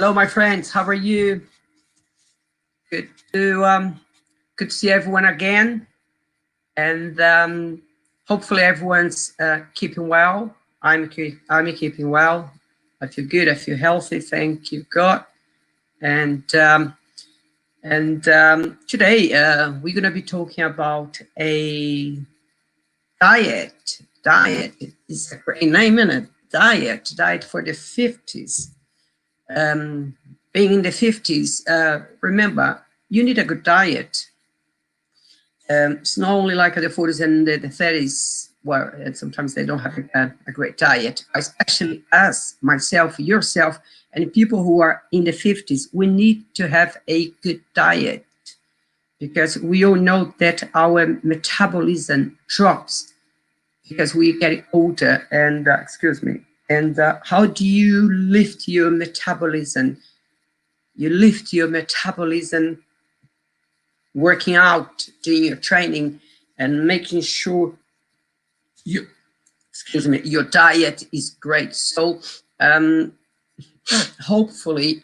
Hello, my friends. How are you? Good to see everyone again, and hopefully everyone's keeping well. I'm keeping well. I feel good. I feel healthy. Thank you, God. And today we're gonna be talking about a diet. Diet is a great name, isn't it? Diet for the 50s. Being in the 50s, remember, you need a good diet. It's not only like the 40s and the 30s, where sometimes they don't have a great diet. Especially us, myself, yourself, and people who are in the 50s, we need to have a good diet, because we all know that our metabolism drops because we get older. And excuse me. And how do you lift your metabolism? You lift your metabolism working out, doing your training, and making sure your diet is great. So hopefully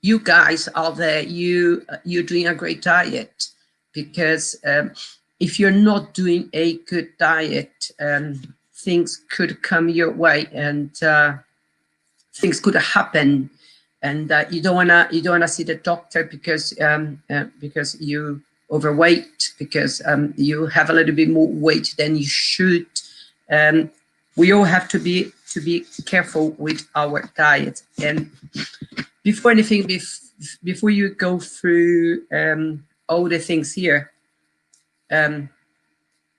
you guys out there, you're doing a great diet, because if you're not doing a good diet, things could come your way, and things could happen, and you don't wanna see the doctor because you overweight, because you have a little bit more weight than you should. We all have to be careful with our diet. And before anything, before you go through all the things here,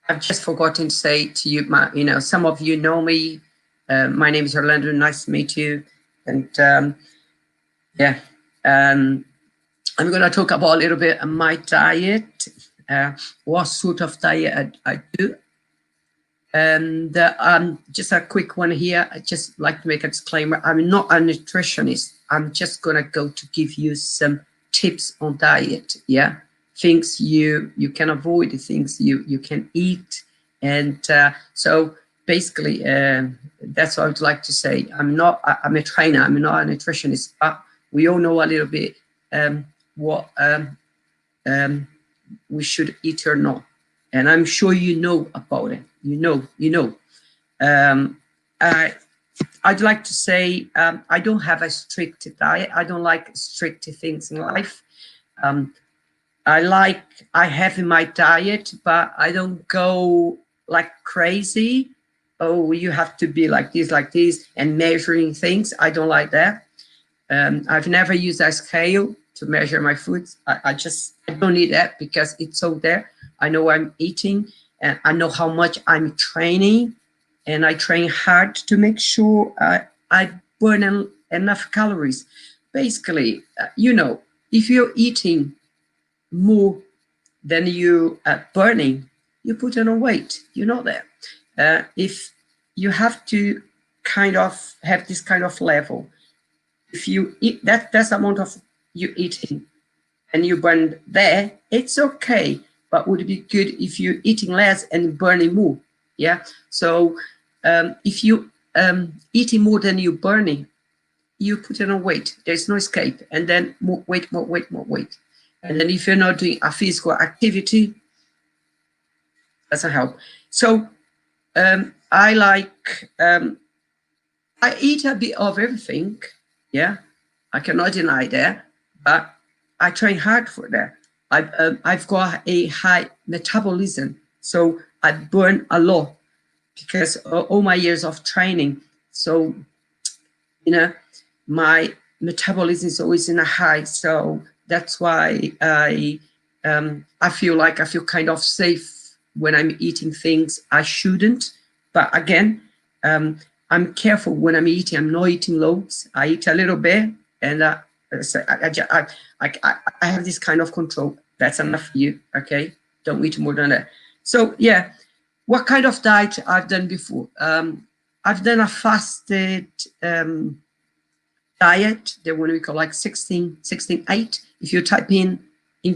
I've just forgotten to say to you, some of you know me. My name is Orlando. Nice to meet you. And I'm going to talk about a little bit of my diet, what sort of diet I do. And just a quick one here. I just like to make a disclaimer. I'm not a nutritionist. I'm just going to go to give you some tips on diet. Yeah, things you can avoid, things you can eat. And so basically, that's what I would like to say. I'm a trainer. I'm not a nutritionist, but we all know a little bit what we should eat or not. And I'm sure you know about it. You know. I'd like to say I don't have a strict diet. I don't like strict things in life. I have in my diet, but I don't go like crazy. Oh, you have to be like this, and measuring things. I don't like that. I've never used a scale to measure my food. I don't need that, because it's all there. I know I'm eating, and I know how much I'm training, and I train hard to make sure I burn enough calories. Basically, if you're eating more than you burning, you put on weight. You know that. If you have to kind of have this kind of level, if you eat that's the amount of you eating and you burn there, it's okay. But would it be good if you're eating less and burning more? Yeah. So if you eating more than you burning, you put on weight. There's no escape. And then more weight. And then if you're not doing a physical activity, doesn't help. So I eat a bit of everything. Yeah, I cannot deny that, but I train hard for that. I've got a high metabolism, so I burn a lot because all my years of training. So, my metabolism is always in a high. So that's why I feel kind of safe when I'm eating things I shouldn't. But again, I'm careful when I'm eating. I'm not eating loads. I eat a little bit, and I have this kind of control. That's enough for you, okay? Don't eat more than that. So yeah, what kind of diet I've done before? I've done a fasted diet, the one we call like 16-8. If you type in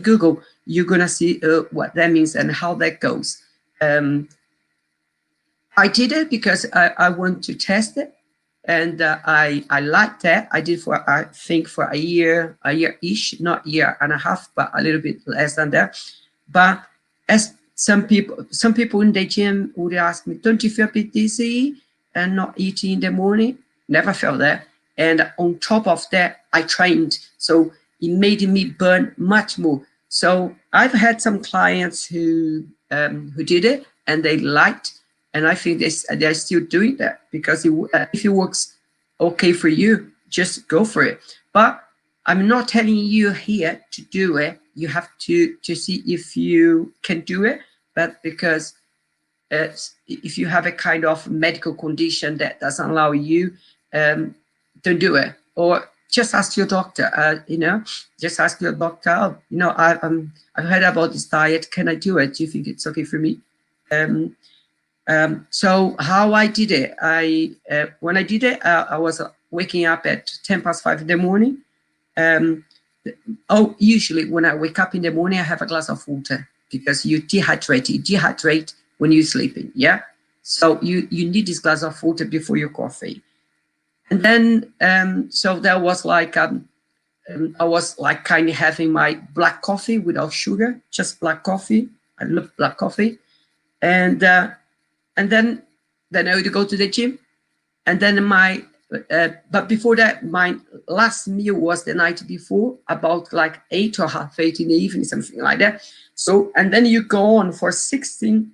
Google, you're gonna see what that means and how that goes. I did it because I want to test it, and I liked that. I did for, I think, for a year-ish, not year and a half, but a little bit less than that. But as some people in the gym would ask me, don't you feel a bit dizzy and not eating in the morning? Never felt that. And on top of that, I trained, so it made me burn much more. So I've had some clients who did it and they liked, and I think they're still doing that, because if it works okay for you, just go for it. But I'm not telling you here to do it. You have to see if you can do it, but because if you have a kind of medical condition that doesn't allow you, don't do it. Or just ask your doctor, you know, just ask your doctor, oh, you know, I've heard about this diet, can I do it? Do you think it's okay for me? So how I did it, when I did it, I was waking up at 5:10 in the morning. Usually when I wake up in the morning, I have a glass of water, because you dehydrate when you're sleeping, yeah? So you need this glass of water before your coffee. And then, so there was like, I was like kind of having my black coffee without sugar, just black coffee. I love black coffee. And then I would go to the gym. And then but before that, my last meal was the night before, about like 8 or half 8 in the evening, something like that. So, and then you go on for 16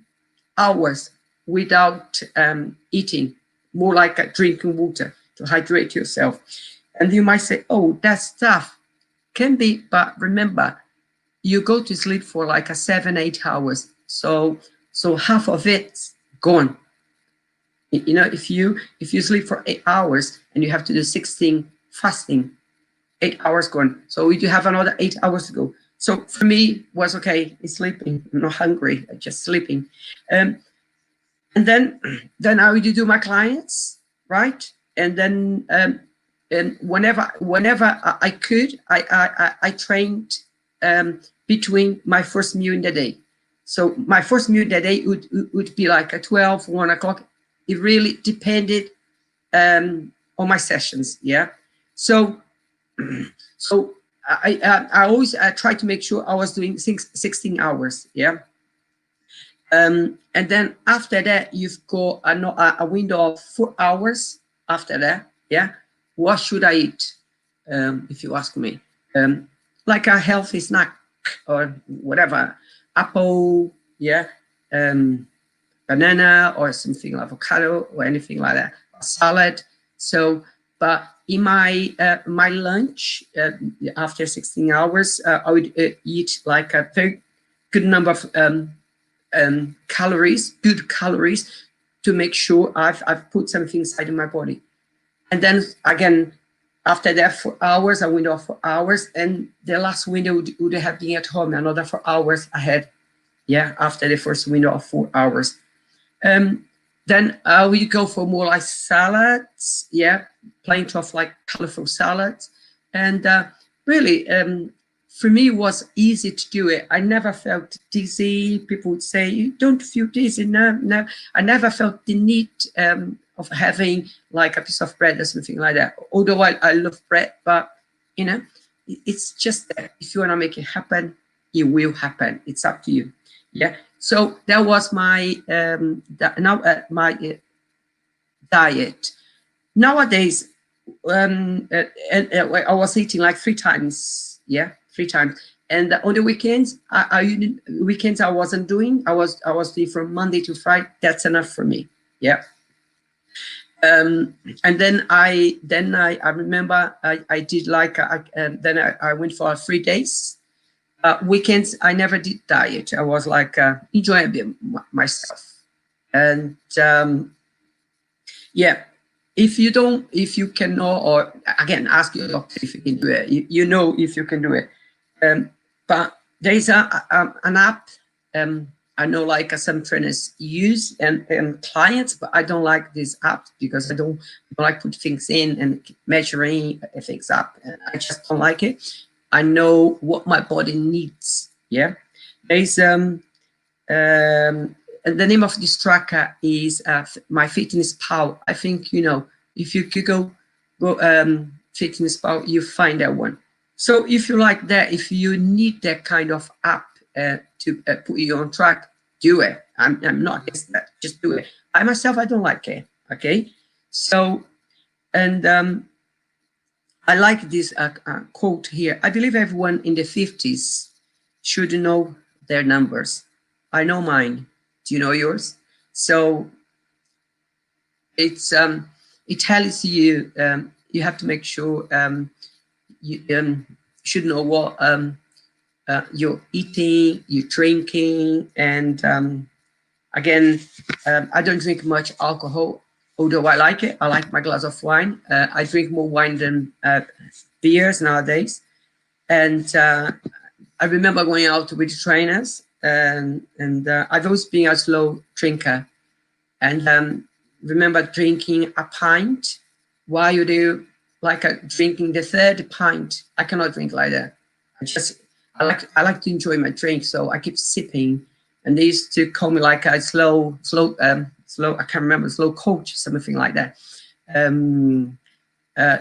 hours without eating, more like drinking water to hydrate yourself. And you might say, oh, that's tough. Can be, but remember, you go to sleep for like 7-8 hours. So half of it's gone. You know, if you sleep for 8 hours and you have to do 16 fasting, 8 hours gone. So you have another 8 hours to go. So for me, was okay, it's sleeping. I'm not hungry, I'm just sleeping. And then I would do my clients, right? And then and whenever I could, I trained between my first meal in the day. So my first meal in the day would be like at 12, 1 o'clock. It really depended on my sessions, yeah. So I always try to make sure I was doing 16 hours, yeah. And then after that, you've got a window of 4 hours after that, yeah. What should I eat? If you ask me, like a healthy snack or whatever, apple, yeah, banana or something, avocado or anything like that, a salad. So, but in my my lunch after 16 hours, I would eat like a very good number of calories, good calories, to make sure I've put something inside of my body. And then again, after that 4 hours, a window of 4 hours, and the last window would have been at home, another 4 hours ahead. Yeah, after the first window of 4 hours. Then we go for more like salads, yeah, plenty of like colorful salads. And really, for me, it was easy to do it. I never felt dizzy. People would say, you don't feel dizzy. No. I never felt the need of having like a piece of bread or something like that. Although I love bread, but you know, it's just that if you want to make it happen, it will happen. It's up to you. Yeah. So that was my my diet. Nowadays, I was eating like 3 times. Yeah, 3 times. And on the weekends, weekends I wasn't doing. I was doing from Monday to Friday. That's enough for me. Yeah. And then I remember I did like then I went for 3 days. Weekends I never did diet. I was like enjoying a bit myself. And yeah, if you cannot, or again, ask your doctor if you can do it. You know if you can do it. But there is an app. I know like some trainers use and clients, but I don't like this app because I don't like put things in and measuring things up. I just don't like it. I know what my body needs. Yeah, there's the name of this tracker is MyFitnessPal. I think you know. If you could go Fitness Pal, you find that one. So if you like that, if you need that kind of app to put you on track, do it. I'm not against that. Just do it. I myself, I don't like it. Okay. So, and I like this quote here. I believe everyone in the 50s should know their numbers. I know mine. Do you know yours? So it's it tells you you have to make sure you should know what you're eating, you're drinking, and again, I don't drink much alcohol, although I like it. I like my glass of wine. I drink more wine than beers nowadays. And I remember going out with trainers, and I've always been a slow drinker. And remember drinking a pint while you do drinking the third pint. I cannot drink like that. I like to enjoy my drink, so I keep sipping. And they used to call me like a slow, I can't remember, slow coach, something like that.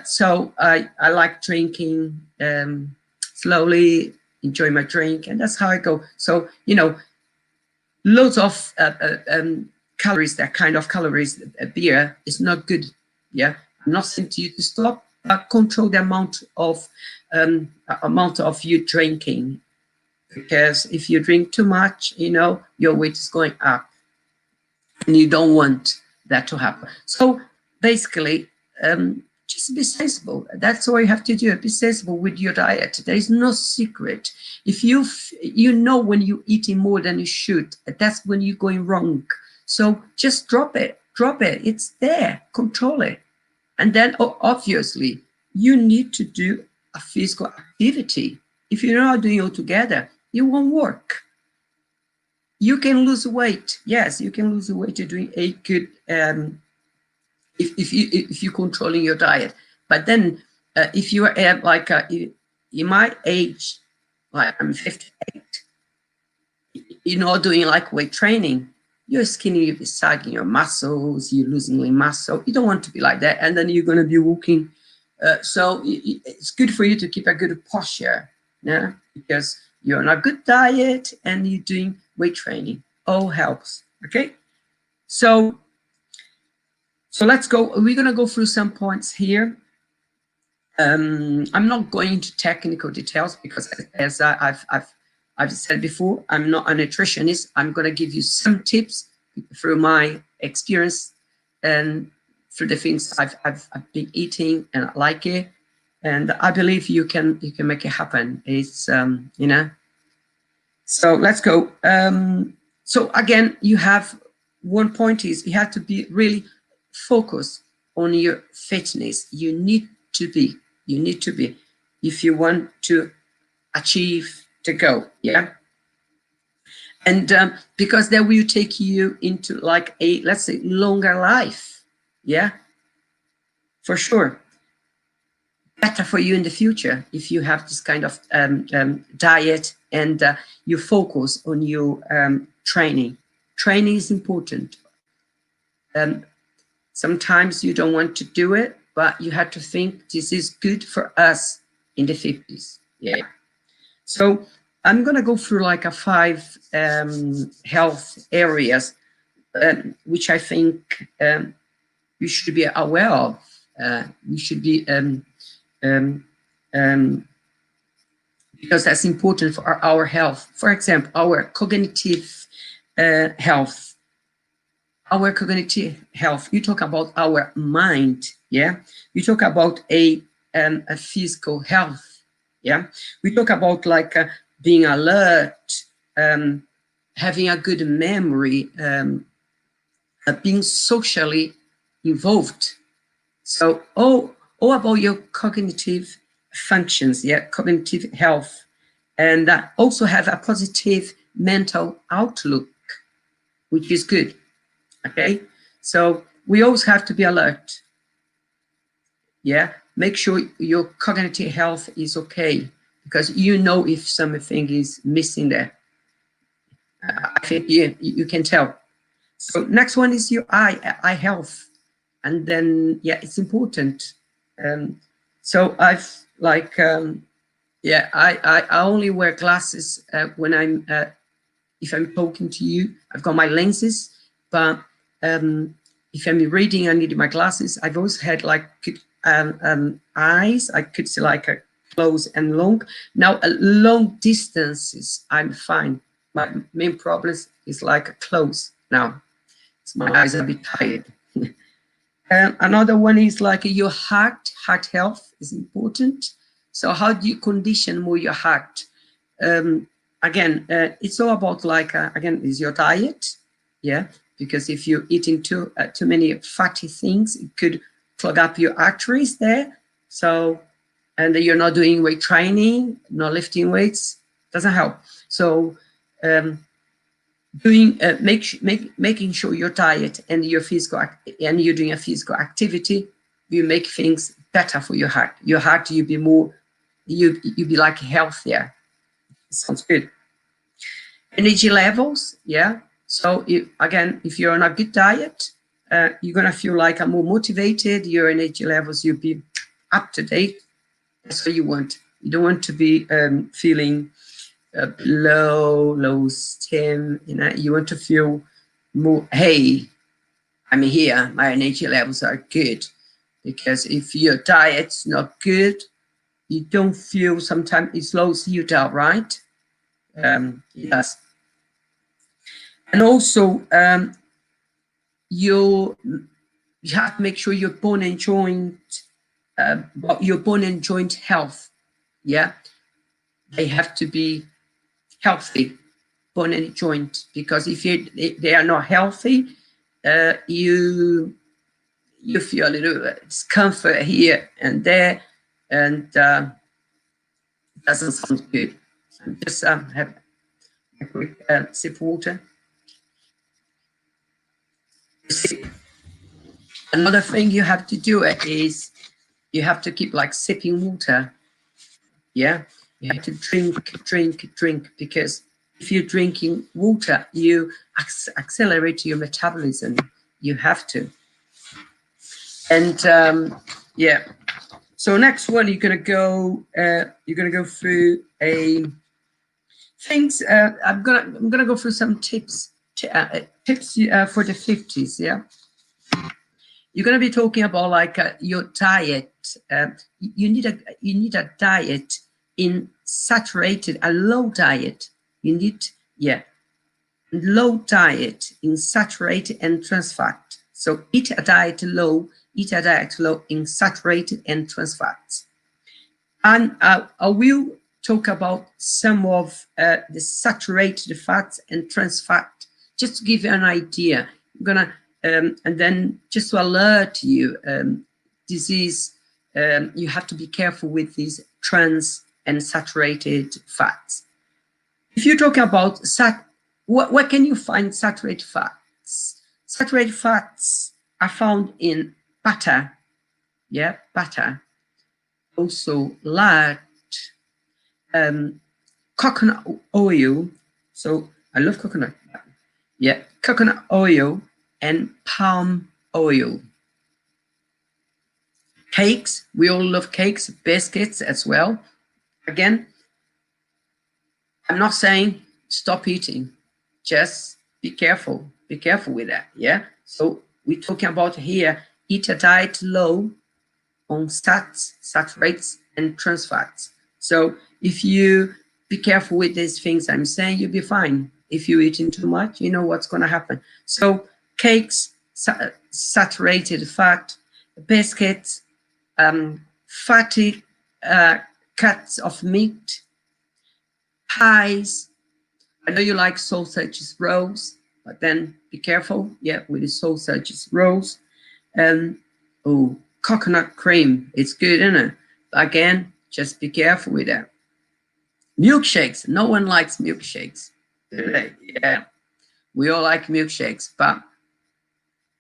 So I like drinking slowly, enjoy my drink, and that's how I go. So, you know, loads of calories, that kind of calories, beer is not good. Yeah, I'm not saying to you to stop, but control the amount of you drinking. Because if you drink too much, you know, your weight is going up, and you don't want that to happen. So basically, just be sensible. That's all you have to do. Be sensible with your diet. There is no secret. If you know when you're eating more than you should, that's when you're going wrong. So just drop it. Drop it. It's there. Control it. And then obviously you need to do a physical activity. If you're not doing it all together, it won't work. You can lose weight. Yes, you can lose weight doing a good if you're controlling your diet. But then if you are in my age, like I'm 58, you're not doing like weight training, you're skinny, you'll be sagging your muscles, you're losing muscle. You don't want to be like that. And then you're going to be walking. So it's good for you to keep a good posture, yeah? Because you're on a good diet and you're doing weight training. All helps, okay? So let's go. We're going to go through some points here. I'm not going into technical details because, as I've said before, I'm not a nutritionist. I'm going to give you some tips through my experience and through the things I've been eating, and I like it. And I believe you can make it happen. It's you know. So let's go. So again, you have one point is you have to be really focused on your fitness. You need to be. If you want to achieve the goal, yeah. And because that will take you into like a, let's say, longer life, yeah, for sure. Better for you in the future if you have this kind of diet and you focus on your training. Training is important. Sometimes you don't want to do it, but you have to think this is good for us in the 50s. Yeah. So I'm going to go through like a 5 health areas which I think you should be aware of. You should be because that's important for our health. For example, our cognitive health. Our cognitive health. You talk about our mind, yeah. You talk about a physical health, yeah. We talk about like being alert, having a good memory, being socially involved. So all about your cognitive functions, yeah, cognitive health, and also have a positive mental outlook, which is good. Okay, so we always have to be alert. Yeah, make sure your cognitive health is okay, because you know if something is missing there. I think you can tell. So next one is your eye health. and then yeah, it's important. So I've like yeah, I only wear glasses when I'm if I'm talking to you. I've got my lenses, but if I'm reading, I need my glasses. I've always had like good eyes. I could see like a close and long. Now long distances, I'm fine. My main problem is like close now. My eyes are a bit tired. Another one is like your heart health is important. So how do you condition more your heart? Again, it's all about like, again, is your diet. Yeah, because if you're eating too many fatty things, it could clog up your arteries there. So, and you're not doing weight training, not lifting weights, doesn't help. So, doing making sure your diet and your physical and you're doing a physical activity, you make things better for your heart. Your heart, you be more, you be like healthier. Sounds good. Energy levels, yeah. So again, if you're on a good diet, you're gonna feel like I'm more motivated. Your energy levels, you'll be up to date. That's what you want. You don't want to be feeling low stem. You know, you want to feel more. Hey, I'm here. My energy levels are good. Because if your diet's not good, you don't feel. Sometimes it slows you down, right? Yes. And also, you have to make sure your bone and joint health, yeah, they have to be healthy, bone and joint, because if they are not healthy, you feel a little discomfort here and there, and it doesn't sound good. Just have a quick sip of water. Another thing you have to do is you have to keep like sipping water. Yeah, you have to drink, because if you're drinking water, you accelerate your metabolism. You have to. And yeah. So next one, you're gonna go through a things. I'm gonna go through some tips for the 50s. Yeah. You're going to be talking about like your diet. You need a diet in saturated, a low diet. You need, yeah, low diet in saturated and trans fat. So eat a diet low in saturated and trans fats. And I will talk about some of the saturated fats and trans fat, just to give you an idea. I'm gonna and then just to alert you, disease, you have to be careful with these trans and saturated fats. If you're talking about where can you find saturated fats? Saturated fats are found in butter, yeah, butter. Also lard, coconut oil. So I love coconut. Yeah, coconut oil and palm oil. Cakes, we all love cakes, biscuits as well. Again, I'm not saying stop eating, just be careful with that, yeah? So we're talking about here, eat a diet low on saturates, and trans fats. So if you be careful with these things I'm saying, you'll be fine. If you're eating too much, you know what's gonna happen. So cakes, saturated fat, biscuits, fatty cuts of meat, pies. I know you like sausages rolls, but then be careful, yeah, with the sausages rolls. Oh, coconut cream, it's good, isn't it? Again, just be careful with that. Milkshakes, no one likes milkshakes. Yeah, we all like milkshakes, but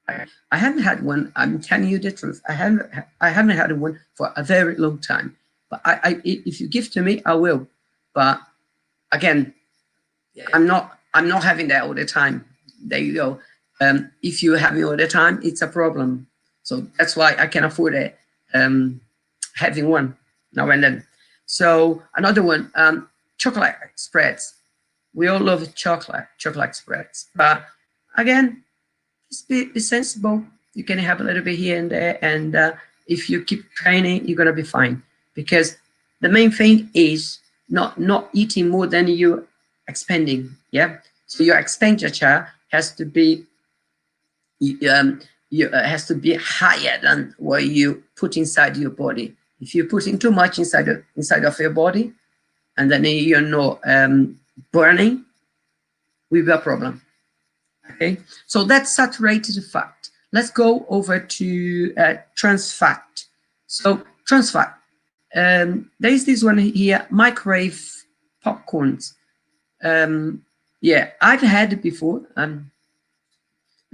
I haven't had one. I'm telling you the truth. I haven't had one for a very long time. But if you give to me, I will. But again, I'm not having that all the time. There you go. If you have it all the time, it's a problem. So that's why I can afford it, having one now and then. So another one, chocolate spreads. We all love chocolate spreads. But again, just be sensible. You can have a little bit here and there, and if you keep training, you're gonna be fine. Because the main thing is not eating more than you expending. Yeah. So your expenditure has to be has to be higher than what you put inside your body. If you're putting too much inside of your body, and then you're not burning, we've got a problem. Okay, so that's saturated fat. Let's go over to trans fat. So trans fat, there is this one here, microwave popcorns. Yeah, I've had it before.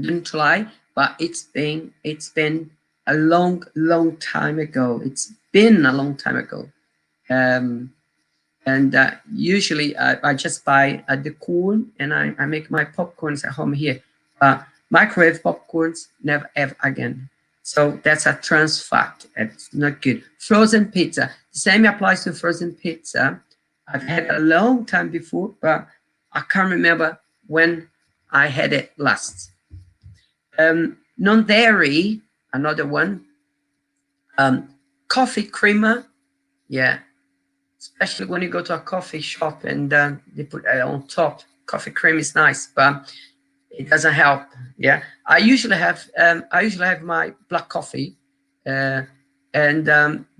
Didn't try, but it's been a long time ago. It's been a long time ago. And usually I just buy the corn, and I make my popcorns at home here. Microwave popcorns, never ever again. So that's a trans fat. It's not good. Frozen pizza, the same applies to frozen pizza. I've had a long time before, but I can't remember when I had it last. Non-dairy, another one. Coffee creamer, yeah. Especially when you go to a coffee shop and they put it on top. Coffee cream is nice, but it doesn't help. Yeah, I usually have my black coffee, and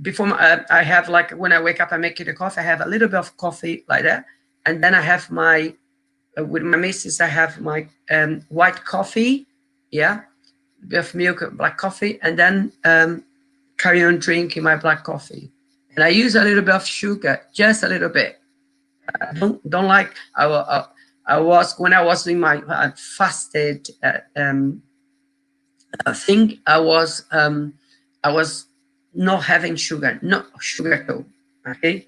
before I have, like, when I wake up, I make the coffee. I have a little bit of coffee like that, and then I have my with my missus, I have my white coffee, yeah, a bit of milk, black coffee, and then carry on drinking my black coffee. And I use a little bit of sugar, just a little bit. I don't like. I was, when I was doing my fasted thing, I was not having sugar, no sugar at all. Okay,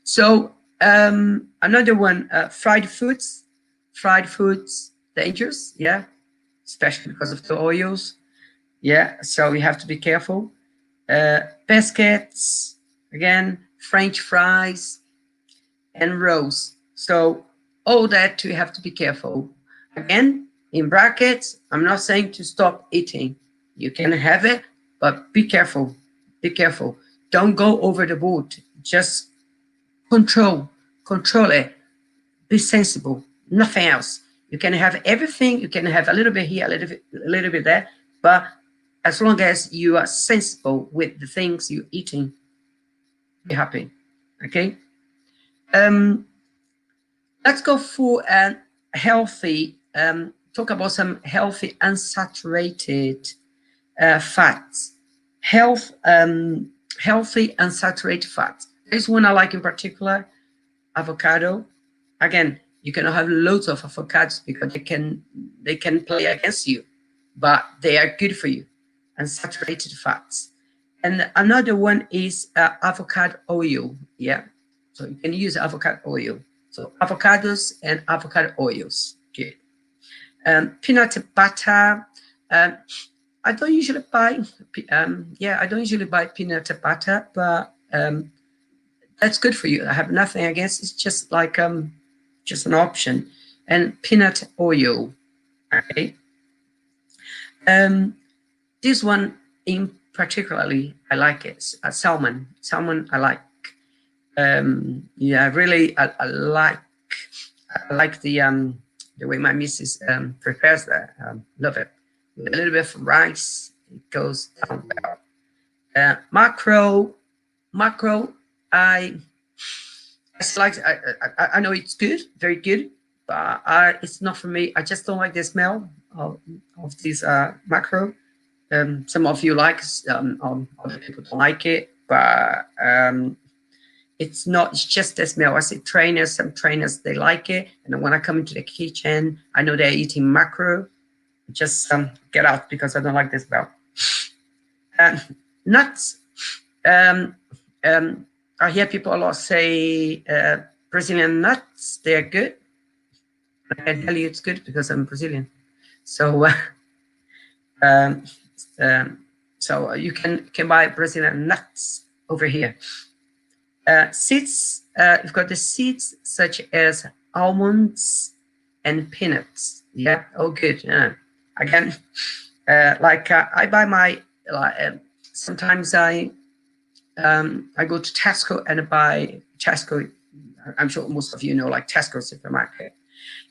so another one, fried foods. Fried foods, dangerous, yeah, especially because of the oils. Yeah, so we have to be careful. Biscuits, again, French fries, and rolls. So all that we have to be careful. Again, in brackets, I'm not saying to stop eating. You can have it, but be careful. Be careful. Don't go over the board. Just control it. Be sensible. Nothing else. You can have everything. You can have a little bit here, a little bit there, but as long as you are sensible with the things you're eating, be happy. Okay. Let's go for healthy. Talk about some healthy unsaturated fats. Healthy unsaturated fats. There's one I like in particular, avocado. Again, you cannot have loads of avocados because they can play against you, but they are good for you. Unsaturated fats. And another one is avocado oil. Yeah, so you can use avocado oil. So avocados and avocado oils. Good. Peanut butter. I don't usually buy. I don't usually buy peanut butter, but that's good for you. I have nothing against. It's just like just an option. And peanut oil. Okay. This one in particularly, I like it. Salmon. Salmon, I like. Yeah, really, I like the way my missus prepares that. Love it. With a little bit of rice, it goes down well. Macro, I like. I know it's good, very good, but it's not for me. I just don't like the smell of this macro. Some of you like, other people don't like it, but it's not. It's just the smell. I see some trainers they like it, and when I come into the kitchen, I know they're eating macro. Just get out because I don't like the smell. Nuts. I hear people a lot say Brazilian nuts, they're good. I can tell you it's good because I'm Brazilian. So So you can buy Brazilian nuts over here. Seeds, you've got the seeds such as almonds and peanuts. Yeah, oh good. Again, I buy my, sometimes I go to Tesco and buy Tesco. I'm sure most of you know, like Tesco supermarket,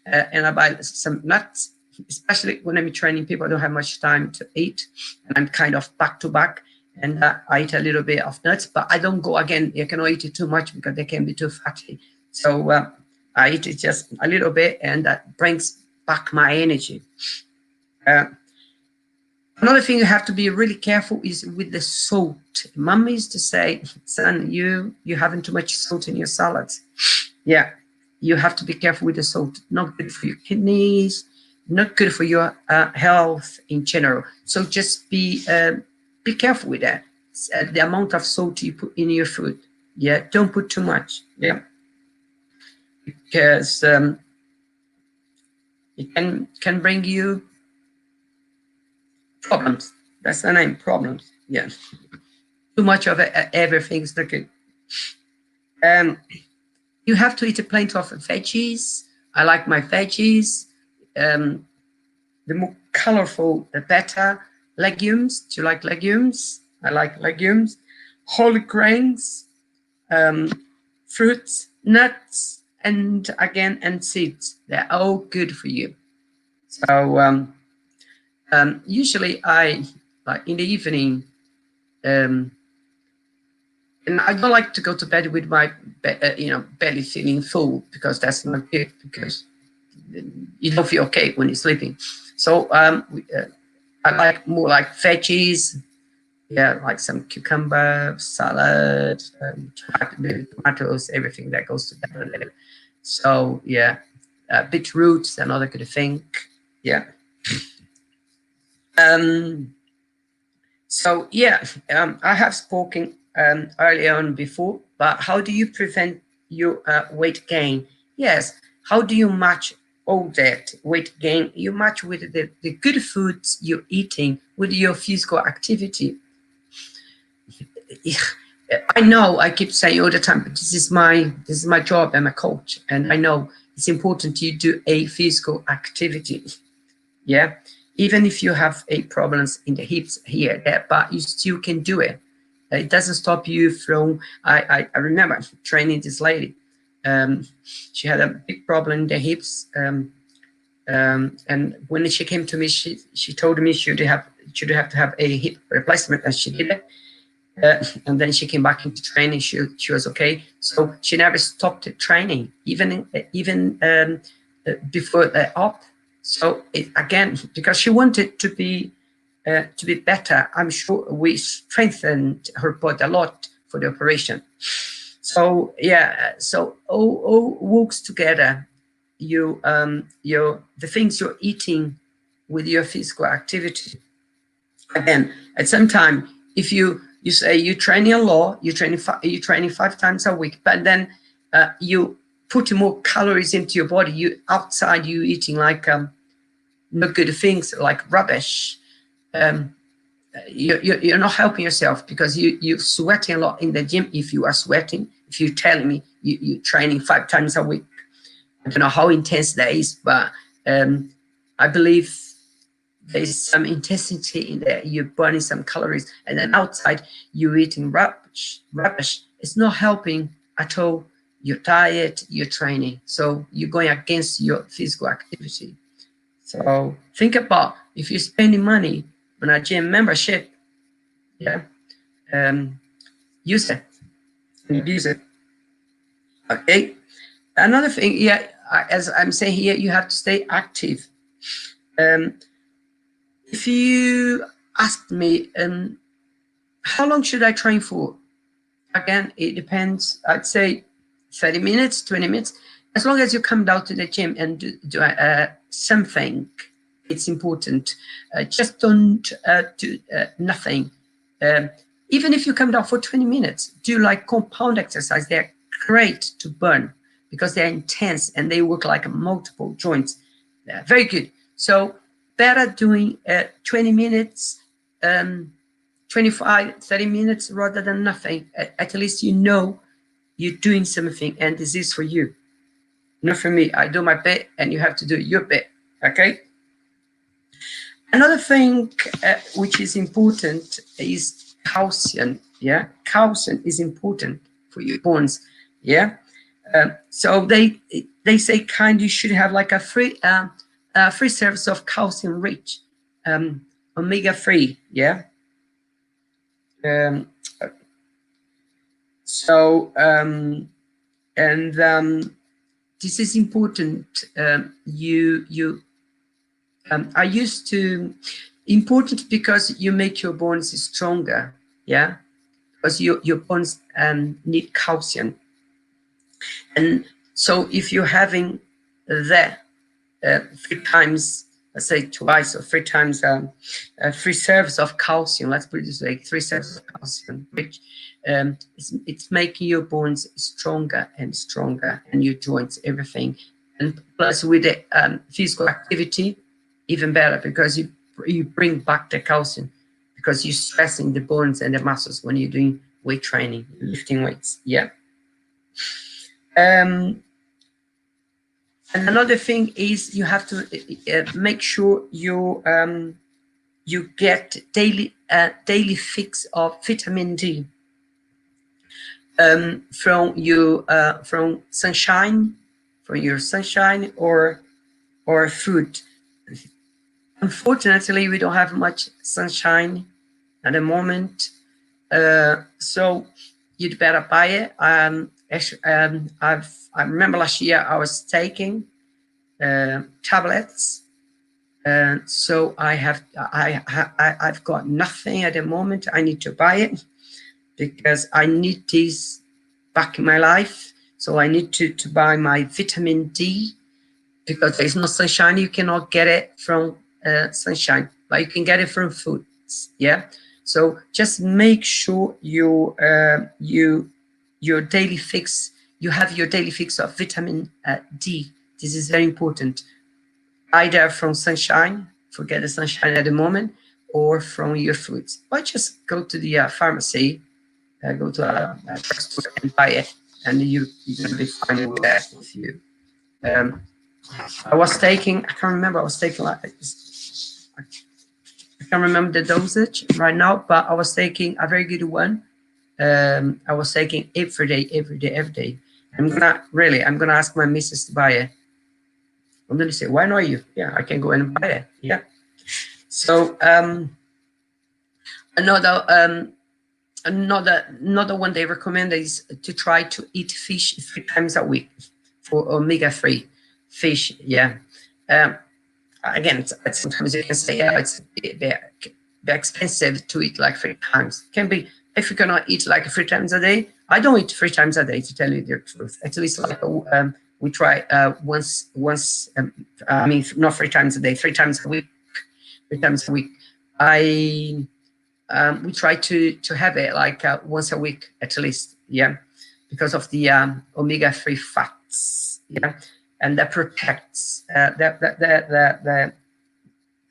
and I buy some nuts, especially when I'm training people. I don't have much time to eat, and I'm kind of back to back, and I eat a little bit of nuts, but I don't go again. You cannot eat it too much because they can be too fatty. So I eat it just a little bit, and that brings back my energy. Another thing you have to be really careful is with the salt. Mom used to say, son, you're having too much salt in your salads. Yeah, you have to be careful with the salt. Not good for your kidneys, not good for your health in general. So just be careful with that. The amount of salt you put in your food. Yeah, don't put too much. Yeah, because it can bring you problems. That's the name, problems. Yeah. Too much of everything is not good. You have to eat a plenty of veggies. I like my veggies. The more colorful, the better. Legumes. Do you like legumes? I like legumes. Whole grains, fruits, nuts, and seeds. They're all good for you. So usually I, like in the evening, and I don't like to go to bed with my belly feeling full, because that's not good, because you don't feel okay when you're sleeping. So I like more like veggies, yeah, like some cucumber, salad, tomatoes, everything that goes together. So yeah, beetroot, another good thing. Yeah. So yeah, I have spoken earlier on before, but how do you prevent your weight gain? Yes, how do you match all that weight gain? You match with the good foods you're eating with your physical activity. I know I keep saying all the time, but this is my job. I'm a coach, and I know it's important to do a physical activity. Yeah, even if you have problems in the hips here, there, but you still can do it. It doesn't stop you from. I remember training this lady. She had a big problem in the hips, and when she came to me, she told me she would have to have a hip replacement, and she did it. And then she came back into training. She was okay. So she never stopped training, even before the op. So again, because she wanted to be better, I'm sure we strengthened her body a lot for the operation. So yeah, so all works together. The things you're eating with your physical activity. Again, at some time, if you say you're training a lot, you're training 5 times a week, but then you put more calories into your body. You outside, you eating like not good things, like rubbish. You're not helping yourself, because you're sweating a lot in the gym. If you are sweating, if you're telling me you're training 5 times a week, I don't know how intense that is, but I believe there's some intensity in there. You're burning some calories, and then outside you're eating rubbish. It's not helping at all your diet, your training. So you're going against your physical activity. So think about, if you're spending money on a gym membership, yeah, use it. Use it. Okay. Another thing, yeah, as I'm saying here, you have to stay active. If you asked me, how long should I train for? Again, it depends. I'd say 30 minutes, 20 minutes. As long as you come down to the gym and do something, it's important. Just don't do nothing. Even if you come down for 20 minutes, do like compound exercise. They're great to burn, because they're intense and they work like multiple joints. They're very good. So better doing 20 minutes, 20 25, 30 minutes rather than nothing. At least you know you're doing something, and this is for you, not for me. I do my bit, and you have to do your bit, okay? Another thing which is important is calcium, yeah? Calcium is important for your bones, yeah? So they say kind you should have like a free service of calcium rich, omega-3, yeah? This is important. I used to, important because you make your bones stronger, yeah? Because your bones need calcium. And so if you're having that 3 times, let's say twice or 3 times 3 serves of calcium, let's put it this way, 3 serves of calcium, which it's making your bones stronger and stronger, and your joints, everything. And plus with the physical activity, even better, because you bring back the calcium, because you're stressing the bones and the muscles when you're doing weight training, lifting weights, yeah. And another thing is you have to make sure you get daily fix of vitamin D from sunshine, from your sunshine or food. Unfortunately, we don't have much sunshine at the moment, so you'd better buy it. I remember last year I was taking tablets, so I've got nothing at the moment. I need to buy it because I need this back in my life. So I need to buy my vitamin D, because there's no sunshine. You cannot get it from sunshine, but you can get it from foods. Yeah. So just make sure your daily fix. You have your daily fix of vitamin D. This is very important. Either from sunshine, forget the sunshine at the moment, or from your foods. But just go to the pharmacy, go to a drugstore and buy it, and you're going to be fine with that. If you, I was taking, I can't remember, I was taking like, I can't remember the dosage right now, but I was taking a very good one. I was taking every day. I'm gonna ask my missus to buy it. I'm gonna say, why not you? Yeah, I can go and buy it. Yeah. So another one they recommend is to try to eat fish 3 times a week for omega-3 fish. Yeah. Again, sometimes you can say, yeah, it's a bit expensive to eat like 3 times. Can be, if you're gonna eat like 3 times a day. I don't eat 3 times a day, to tell you the truth. At least like we try once. I mean, not 3 times a day, 3 times a week. 3 times a week. We try to have it like once a week at least. Yeah, because of the omega-3 fats. Yeah. And that protects that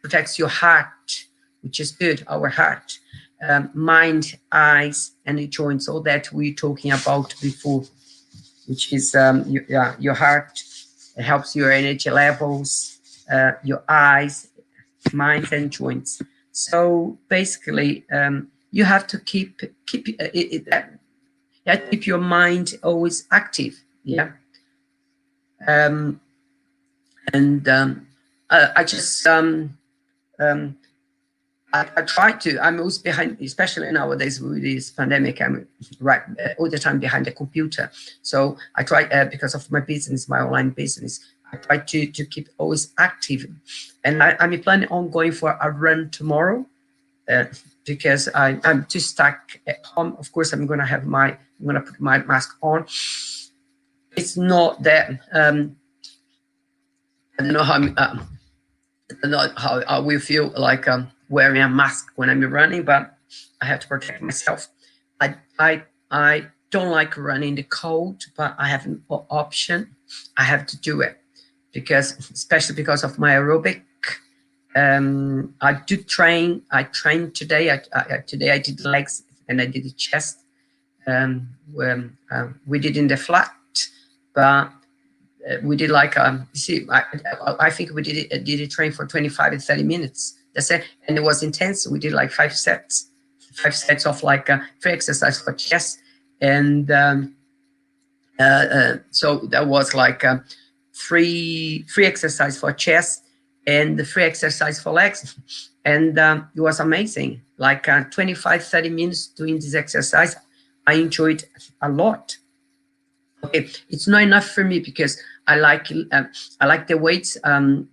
protects your heart, which is good. Our heart, mind, eyes, and the joints. All that we were talking about before, which is your heart. It helps your energy levels, your eyes, mind, and joints. So basically, you have to keep your mind always active. Yeah. I just I try to. I'm always behind, especially nowadays with this pandemic. I'm right all the time behind the computer. So I try because of my business, my online business. I try to keep always active, and I'm planning on going for a run tomorrow because I'm too stuck at home. Of course, I'm gonna put my mask on. It's not that. I don't know how I will feel like wearing a mask when I'm running, but I have to protect myself. I don't like running in the cold, but I have an option. I have to do it because, especially because of my aerobic, I do train. I trained today. Today I did legs and I did the chest. We did in the flat, but we did like see, I think we did a train for 25 and 30 minutes. That's it, and it was intense. We did like 5 sets of like 3 exercises for chest, and so that was like three exercises for chest and the 3 exercises for legs, and it was amazing. Like 25, 30 minutes doing this exercise. I enjoyed a lot. Okay, it's not enough for me because I like the weights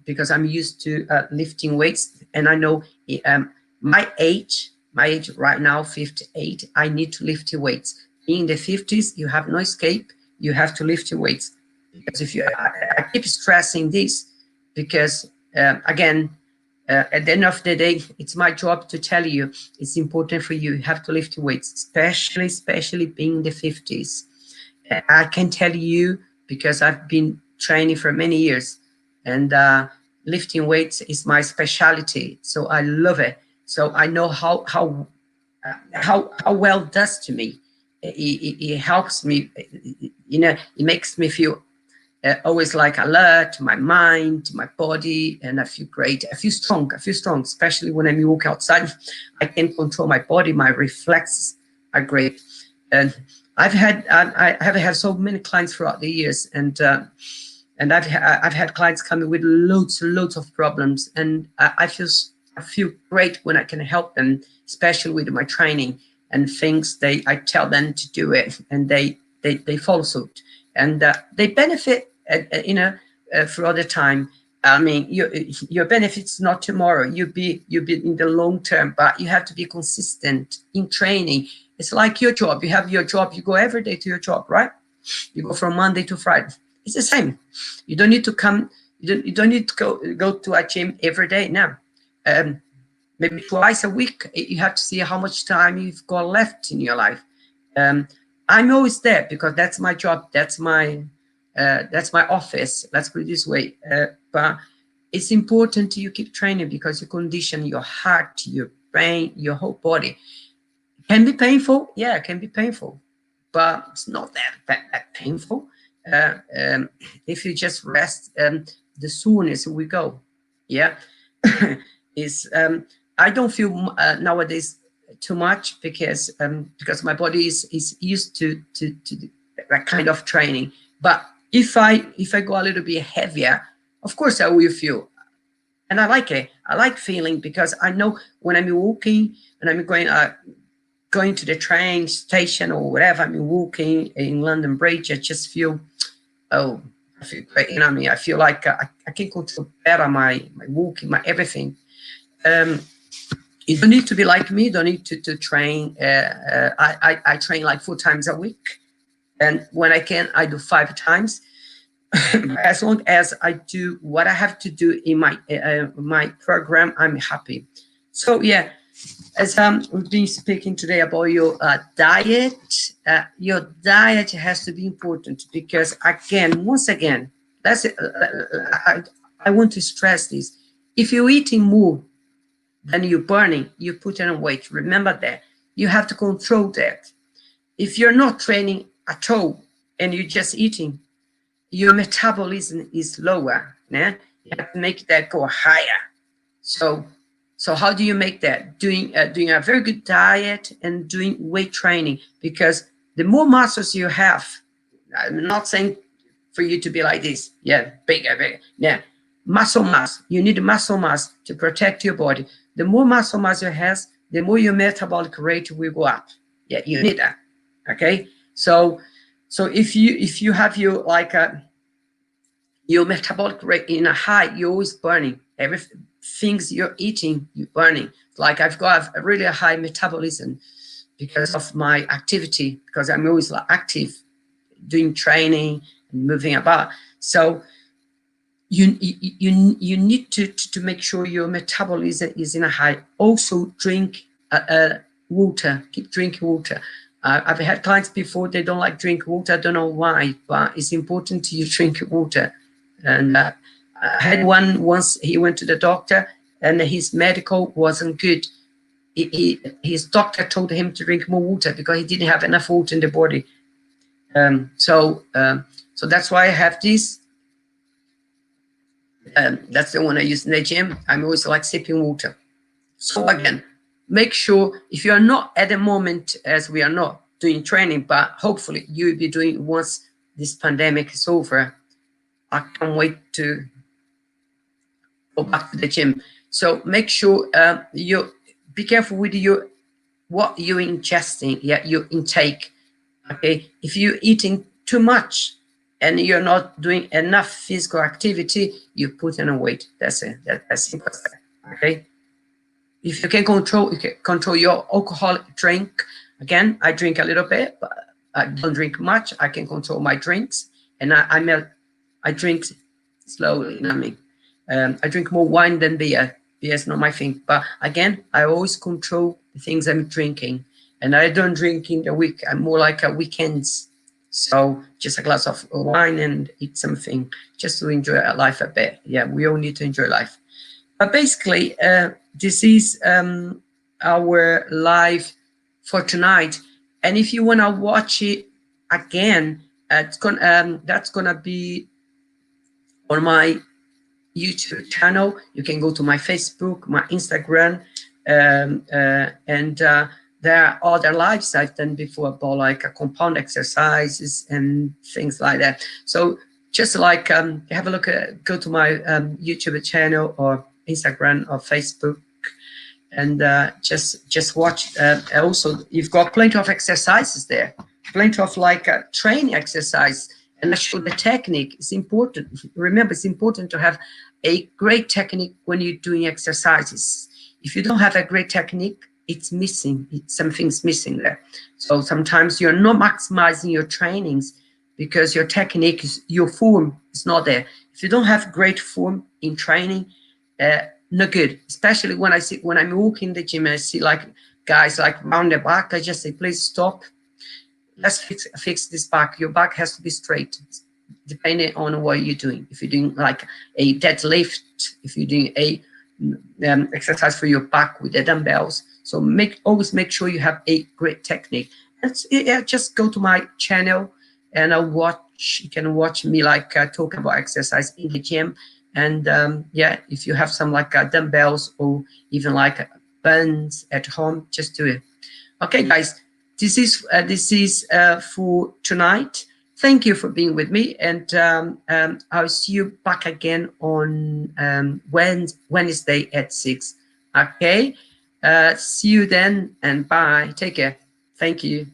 because I'm used to lifting weights, and I know my age right now, 58. I need to lift the weights. In the 50s, you have no escape. You have to lift your weights, because if you, I keep stressing this because again, at the end of the day, it's my job to tell you it's important for you. You have to lift your weights, especially being in the 50s. I can tell you because I've been training for many years, and lifting weights is my specialty. So I love it. So I know how well it does to me. It helps me. You know, it makes me feel always like alert, my mind, my body, and I feel great. I feel strong, especially when I walk outside. I can control my body, my reflexes are great. And I have had so many clients throughout the years, and I've had clients coming with loads of problems, and I feel great when I can help them, especially with my training and things. I tell them to do it, and they follow suit, and they benefit. Throughout the time. I mean, your benefits not tomorrow. You be in the long term, but you have to be consistent in training. It's like your job. You have your job. You go every day to your job, right? You go from Monday to Friday. It's the same. You don't need to come. You don't need to go to a gym every day now. Maybe twice a week. You have to see how much time you've got left in your life. I'm always there because that's my job. That's my office. Let's put it this way. But it's important you keep training because you condition your heart, your brain, your whole body. It can be painful. Yeah, it can be painful, but it's not that painful. If you just rest, the soonest we go. Yeah, I don't feel nowadays too much because my body is used to that kind of training. But if I go a little bit heavier, of course I will feel, and I like it. I like feeling because I know when I'm walking and I'm going to the train station or whatever, I'm walking in London Bridge, I just feel, I feel great. You know what I mean? I feel like I can control better my walking, my everything. You don't need to be like me. You don't need to train. I train like 4 times a week. And when I can, I do 5 times. As long as I do what I have to do in my program, I'm happy. So yeah, as we've been speaking today about your diet. Your diet has to be important because once again, that's it. I want to stress this. If you're eating more than you're burning, you're putting on weight. Remember that. You have to control that. If you're not training at all and you're just eating, your metabolism is lower. Yeah? You have to make that go higher. So how do you make that? Doing a very good diet and doing weight training, because the more muscles you have, I'm not saying for you to be like this, yeah, bigger, yeah, muscle mass. You need muscle mass to protect your body. The more muscle mass you have, the more your metabolic rate will go up. Yeah, you need that. Okay, so if you have your metabolic rate in a high, you're always burning. Things you're eating, you're burning. Like I've got a really high metabolism because of my activity, because I'm always active, doing training and moving about. So you need to make sure your metabolism is in a high. Also drink water. Keep drinking water. I've had clients before, they don't like drink water. I don't know why, but it's important to you drink water. And I had one once, he went to the doctor and his medical wasn't good. His doctor told him to drink more water because he didn't have enough water in the body. So that's why I have this. That's the one I use in the gym. I'm always like sipping water. So again, make sure if you are not at the moment, as we are not doing training, but hopefully you'll be doing once this pandemic is over. I can't wait to go back to the gym. So make sure you be careful with what you're ingesting, your intake. Okay, if you're eating too much and you're not doing enough physical activity, you're putting on weight. That's it. That's simple. Okay. If you can control your alcoholic drink. Again, I drink a little bit, but I don't drink much. I can control my drinks, and I drink slowly. You know what I mean? I drink more wine than beer. Beer is not my thing. But again, I always control the things I'm drinking, and I don't drink in the week. I'm more like a weekends. So just a glass of wine and eat something just to enjoy life a bit. Yeah, we all need to enjoy life. But basically, this is our live for tonight. And if you want to watch it again, that's gonna be on my YouTube channel. You can go to my Facebook, my Instagram, and there are other lives I've done before about like compound exercises and things like that. So just like have a look at, go to my YouTube channel or Instagram or Facebook, and just watch. Also, you've got plenty of exercises there, plenty of like training exercise, and I show the technique. It's important. Remember, it's important to have a great technique when you're doing exercises. If you don't have a great technique, it's missing. Something's missing there. So sometimes you're not maximizing your trainings because your technique, your form is not there. If you don't have great form in training, not good. Especially when I'm walking the gym and I see like guys like round the back, I just say, please stop. Let's fix this back. Your back has to be straight, depending on what you're doing. If you're doing like a deadlift, if you're doing a exercise for your back with the dumbbells. So always make sure you have a great technique. Just go to my channel and you can watch me like talk about exercise in the gym. And if you have some like dumbbells or even like bands at home, just do it. Okay, guys, this is for tonight. Thank you for being with me, and I'll see you back again on Wednesday at 6. Okay, see you then, and bye. Take care. Thank you.